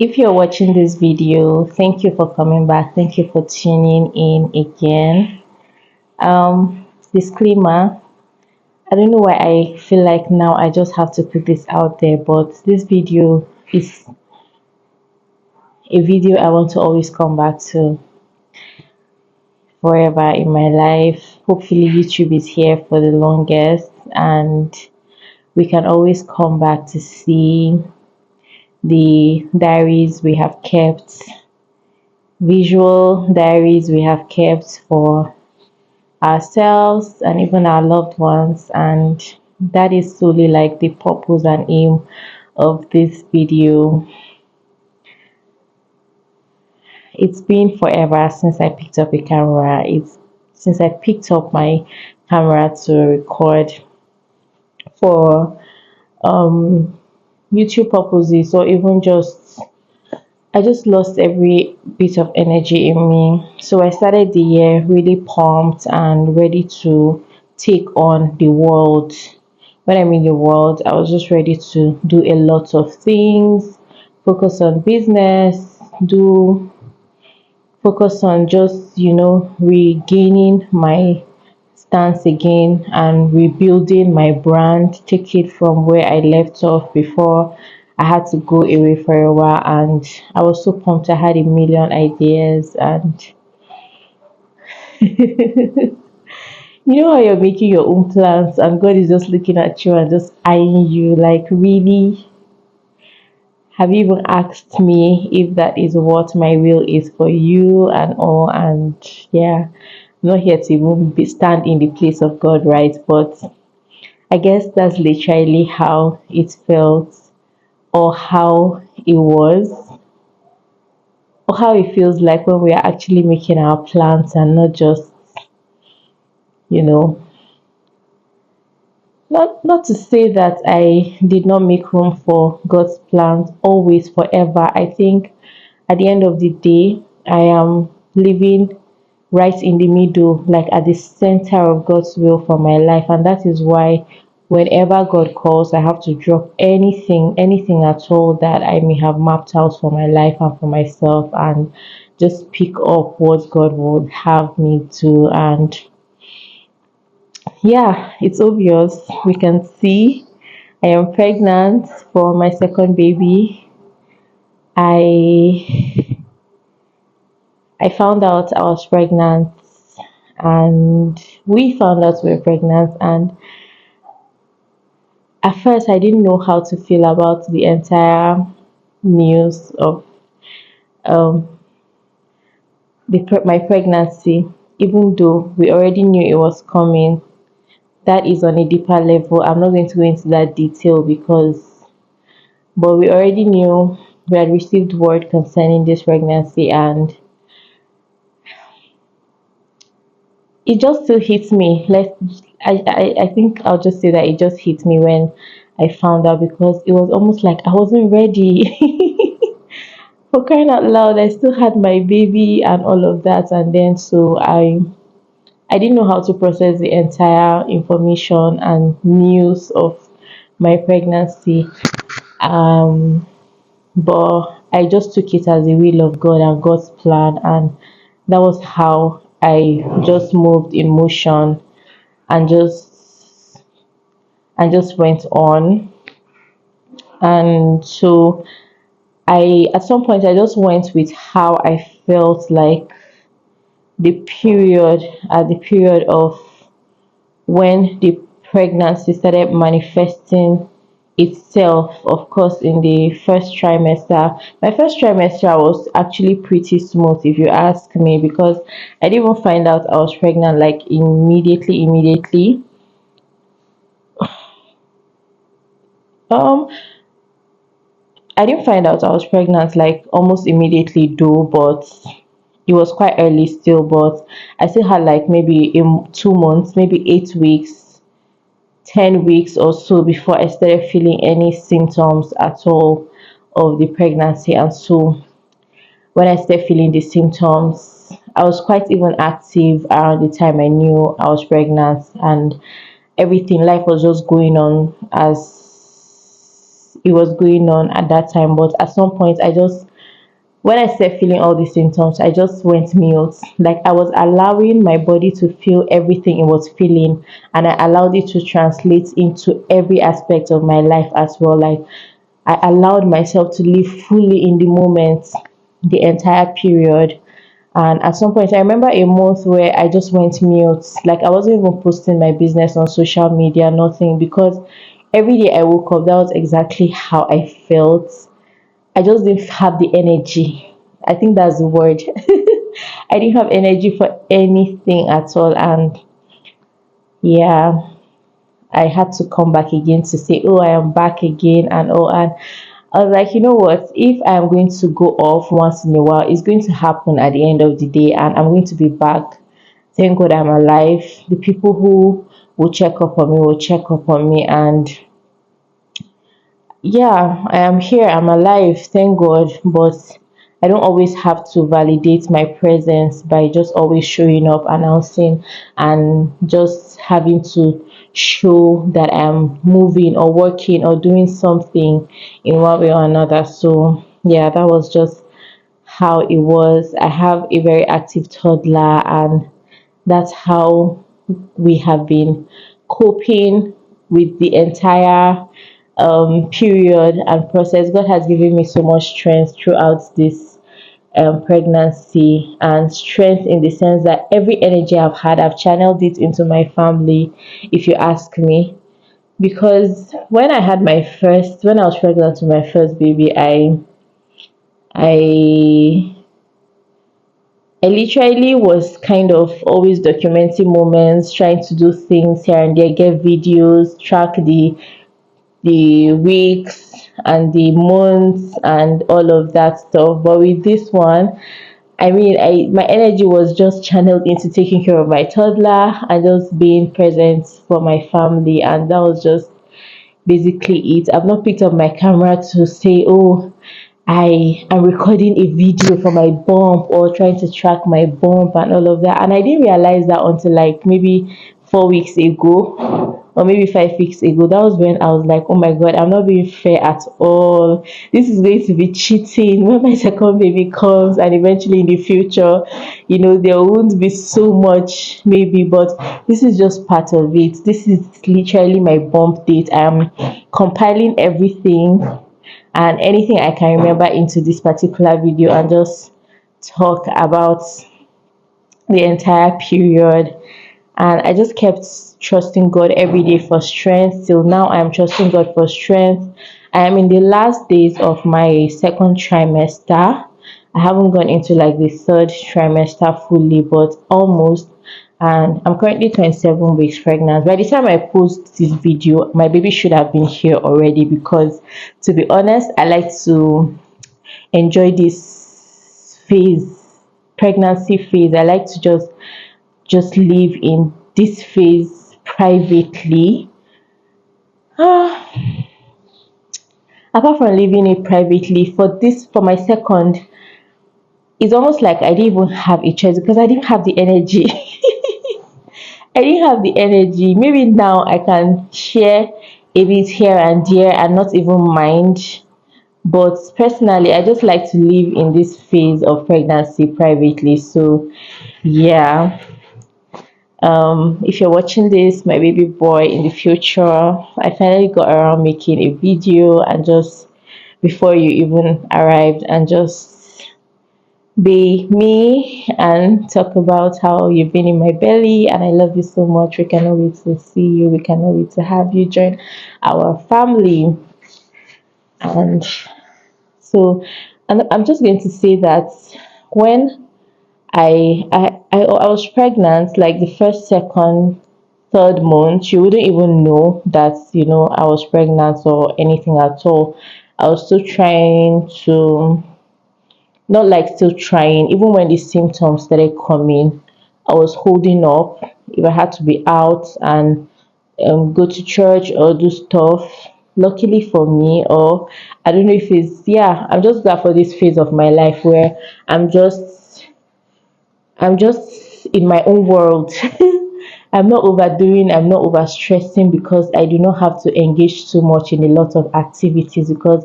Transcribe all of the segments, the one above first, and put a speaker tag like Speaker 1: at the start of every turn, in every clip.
Speaker 1: If you're watching this video, thank you for coming back. Thank you for tuning in again. Disclaimer, I don't know why I feel like now I just have to put this out there, but this video is a video I want to always come back to forever in my life. Hopefully, YouTube is here for the longest, and we can always come back to see the diaries we have kept, visual diaries we have kept for ourselves and even our loved ones. And that is solely like the purpose and aim of this video. It's been forever since I picked up a camera. It's since I picked up my camera to record for YouTube purposes, or even just I just lost every bit of energy in me. So I started the year really pumped and ready to take on the world. When I mean the world, I was just ready to do a lot of things, focus on business, do focus on just, regaining my stance again and rebuilding my brand, take it from where I left off before I had to go away for a while. And I was so pumped. I had a million ideas, and you know how you're making your own plans and God is just looking at you and just eyeing you like, really? Have you even asked me if that is what my will is for you and all? And yeah, I'm not here to even stand in the place of God, right? But I guess that's literally how it felt, or how it was, or how it feels like when we are actually making our plans and not just, you know, not to say that I did not make room for God's plans always forever. I think at the end of the day, I am living right in the middle, like at the center of God's will for my life. And that is why whenever God calls, I have to drop anything at all that I may have mapped out for my life and for myself, and just pick up what God would have me do. And yeah, it's obvious. We can see I am pregnant for my second baby. I I found out I was pregnant, and we found out we were pregnant. And at first, I didn't know how to feel about the entire news of um, my pregnancy, even though we already knew it was coming. That is on a deeper level. I'm not going to go into that detail but we already knew, we had received word concerning this pregnancy, and it just still hits me. I think I'll just say that it just hit me when I found out, because it was almost like I wasn't ready. For crying out loud, I still had my baby and all of that, and then so I didn't know how to process the entire information and news of my pregnancy. Um, but I just took it as the will of God and God's plan, and that was how I just moved in motion and just went on. And so I, at some point, I just went with how I felt like the period at the period of when the pregnancy started manifesting itself. Of course, in the first trimester, my first trimester was actually pretty smooth, if you ask me, because I didn't even find out I was pregnant like immediately. um I didn't find out I was pregnant like almost immediately though, but it was quite early still. But I still had like maybe in 2 months, maybe 8 weeks, 10 weeks or so before I started feeling any symptoms at all of the pregnancy. And so when I started feeling the symptoms, I was quite even active around the time I knew I was pregnant, and everything, life was just going on as it was going on at that time. But at some point, I just When I started feeling all these symptoms, I just went mute. Like I was allowing my body to feel everything it was feeling, and I allowed it to translate into every aspect of my life as well. Like I allowed myself to live fully in the moment, the entire period. And at some point, I remember a month where I just went mute. Like I wasn't even posting my business on social media, nothing, because every day I woke up, that was exactly how I felt. I just didn't have the energy. I think that's the word. I didn't have energy for anything at all. And yeah, I had to come back again to say, oh, I am back again and all. And I was like, you know what? If I'm going to go off once in a while, it's going to happen at the end of the day, and I'm going to be back. Thank God I'm alive. The people who will check up on me will check up on me, and yeah, I am here, I'm alive, thank God. But I don't always have to validate my presence by just always showing up, announcing, and just having to show that I'm moving or working or doing something in one way or another. So yeah, that was just how it was. I have a very active toddler, and that's how we have been coping with the entire period and process. God has given me so much strength throughout this pregnancy, and strength in the sense that every energy I've had, I've channeled it into my family, if you ask me. Because when I was pregnant with my first baby, I I literally was kind of always documenting moments, trying to do things here and there, get videos, track the weeks and the months and all of that stuff. But with this one, I mean, I my energy was just channeled into taking care of my toddler and just being present for my family, and that was just basically it. I've not picked up my camera to say, oh, I am recording a video for my bump or trying to track my bump and all of that. And I didn't realize that until like maybe 4 weeks ago or maybe 5 weeks ago. That was when I was like, oh my God, I'm not being fair at all. This is going to be cheating when my second baby comes, and eventually in the future, there won't be so much maybe, but this is just part of it. This is literally my bump date. I'm compiling everything and anything I can remember into this particular video and just talk about the entire period. And I just kept trusting God every day for strength. Till now, I'm trusting God for strength. I am in the last days of my second trimester. I haven't gone into like the third trimester fully, but almost. And I'm currently 27 weeks pregnant. By the time I post this video, my baby should have been here already, because to be honest, I like to enjoy this pregnancy phase. I like to just live in this phase privately. Apart from living it privately, for my second, it's almost like I didn't even have a choice because I didn't have the energy. I didn't have the energy. Maybe now I can share a bit here and there and not even mind. But personally, I just like to live in this phase of pregnancy privately. So yeah, if you're watching this, my baby boy, in the future, I finally got around making a video, and just before you even arrived, and just be me and talk about how you've been in my belly, and I love you so much. We cannot wait to see you. We cannot wait to have you join our family. And so, and I'm just going to say that when I was pregnant, like the first, second, third month, you wouldn't even know that I was pregnant or anything at all. I was still trying to, not like still trying, even when the symptoms started coming, I was holding up. If I had to be out and go to church or do stuff, luckily for me, or I don't know if it's, yeah, I'm just glad for this phase of my life where I'm just in my own world. I'm not overdoing, I'm not overstressing, because I do not have to engage too much in a lot of activities, because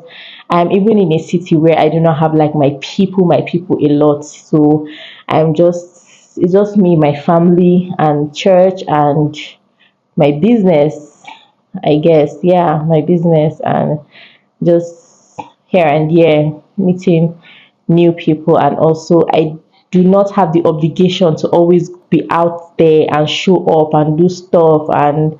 Speaker 1: I'm even in a city where I do not have like my people a lot. So I'm just it's just me, my family, and church, and my business, I guess. Yeah, my business, and just here and there meeting new people. And also, I do not have the obligation to always be out there and show up and do stuff, and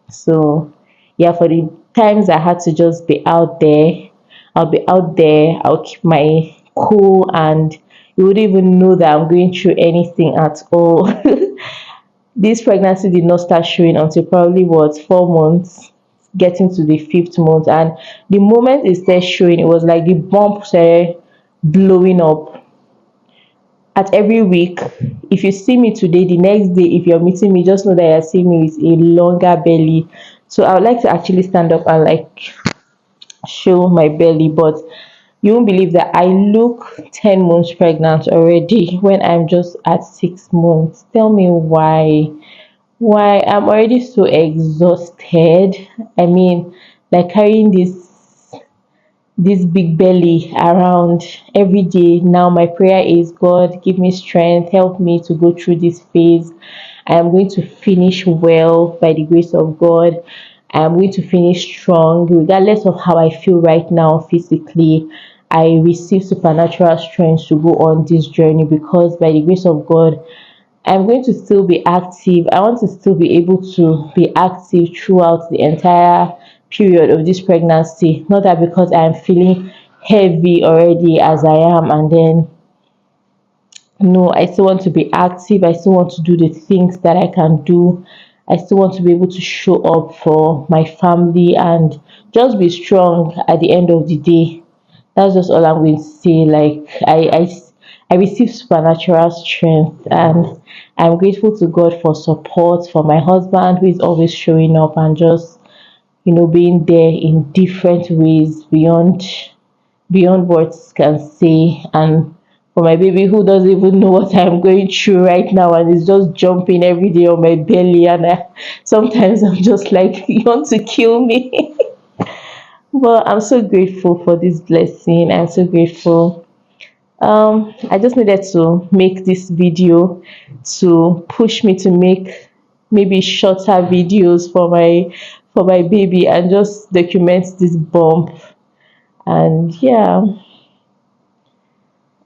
Speaker 1: so yeah, for the times I had to just be out there, I'll be out there, I'll keep my cool, and you wouldn't even know that I'm going through anything at all. This pregnancy did not start showing until probably what, 4 months, getting to the fifth month. And the moment it started showing, it was like the bump started blowing up at every week. If you see me today, the next day, if you're meeting me, just know that you're seeing me with a longer belly. So I would like to actually stand up and like show my belly, but you won't believe that I look 10 months pregnant already when I'm just at 6 months. Tell me why. Why? I'm already so exhausted. I mean, like carrying this big belly around every day. Now my prayer is, God, give me strength, help me to go through this phase. I am going to finish well by the grace of God. I am going to finish strong regardless of how I feel right now physically. I receive supernatural strength to go on this journey, because by the grace of God, I'm going to still be active. I want to still be able to be active throughout the entire period of this pregnancy. Not that because I'm feeling heavy already as I am, and then no, I still want to be active. I still want to do the things that I can do. I still want to be able to show up for my family and just be strong at the end of the day. That's just all I'm going to say. Like I receive supernatural strength, and I'm grateful to God for support, for my husband who is always showing up and just being there in different ways beyond words can say. And for my baby who doesn't even know what I'm going through right now and is just jumping every day on my belly, and sometimes I'm just like, you want to kill me. But I'm so grateful for this blessing. I'm so grateful. I just needed to make this video to push me to make maybe shorter videos for my baby and just document this bump. And yeah,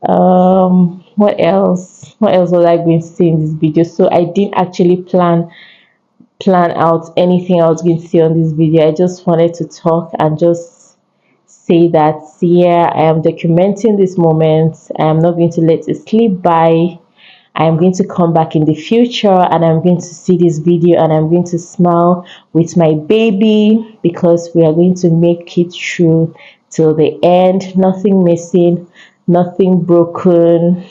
Speaker 1: what else? What else was I going to say in this video? So I didn't actually plan out anything I was going to say on this video. I just wanted to talk and just say that, yeah, I am documenting this moment. I am not going to let it slip by. I am going to come back in the future and I'm going to see this video and I'm going to smile with my baby, because we are going to make it through till the end. Nothing missing, nothing broken.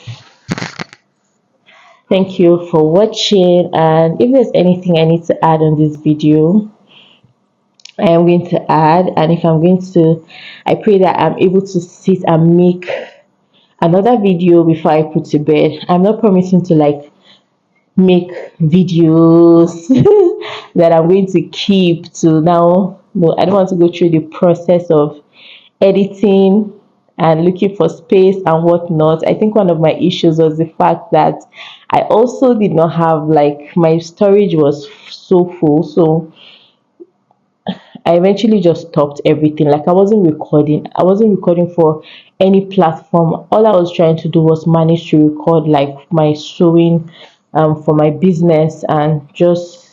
Speaker 1: Thank you for watching, and if there's anything I need to add on this video, I am going to add. And if I'm going to, I pray that I'm able to sit and make another video before I put to bed. I'm not promising to like make videos that I'm going to keep to now. No, I don't want to go through the process of editing and looking for space and whatnot. I think one of my issues was the fact that I also did not have, like, my storage was so full. So I eventually just stopped everything. Like, I wasn't recording. I wasn't recording for any platform. All I was trying to do was manage to record like my sewing for my business, and just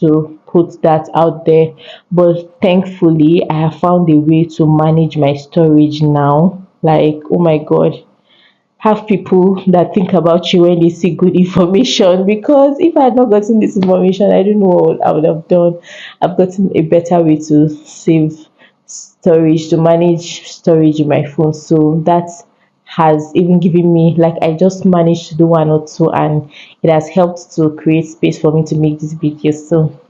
Speaker 1: to put that out there. But thankfully, I have found a way to manage my storage now. Like, oh my god, have people that think about you when they see good information, because if I had not gotten this information, I don't know what I would have done. I've gotten a better way to save storage, to manage storage in my phone. So that has even given me, like, I just managed to do one or two, and it has helped to create space for me to make this video. So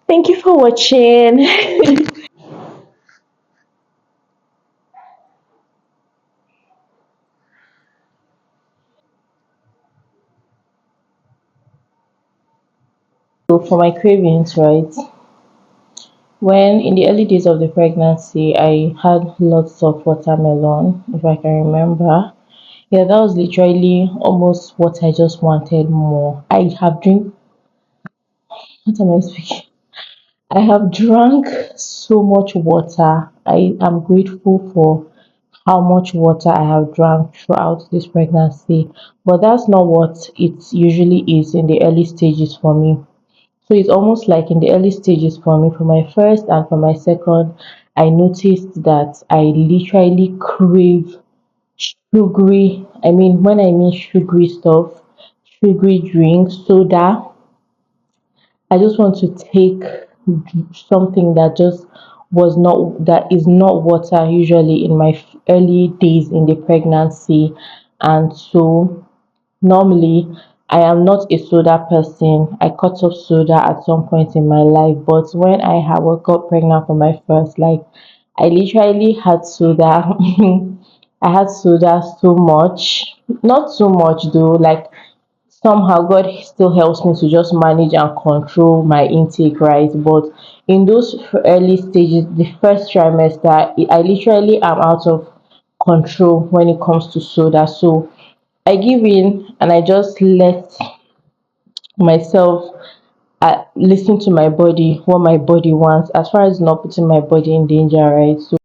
Speaker 1: thank you for watching. So for my cravings, right? When in the early days of the pregnancy, I had lots of watermelon, if I can remember. Yeah, that was literally almost what I just wanted more. I have drink. What am I speaking? I have drank so much water. I am grateful for how much water I have drank throughout this pregnancy. But that's not what it usually is in the early stages for me. So it's almost like in the early stages for me, for my first and for my second, I noticed that I literally crave sugary. I mean, when I mean sugary stuff, sugary drinks, soda, I just want to take something that just was not that is not water usually in my early days in the pregnancy. And so normally I am not a soda person. I cut off soda at some point in my life, but when got pregnant for my first, like I literally had soda. I had soda so much, not so much though, like somehow God still helps me to just manage and control my intake, right? But in those early stages, the first trimester, I literally am out of control when it comes to soda. So I give in and I just let myself listen to my body, what my body wants, as far as not putting my body in danger, right? So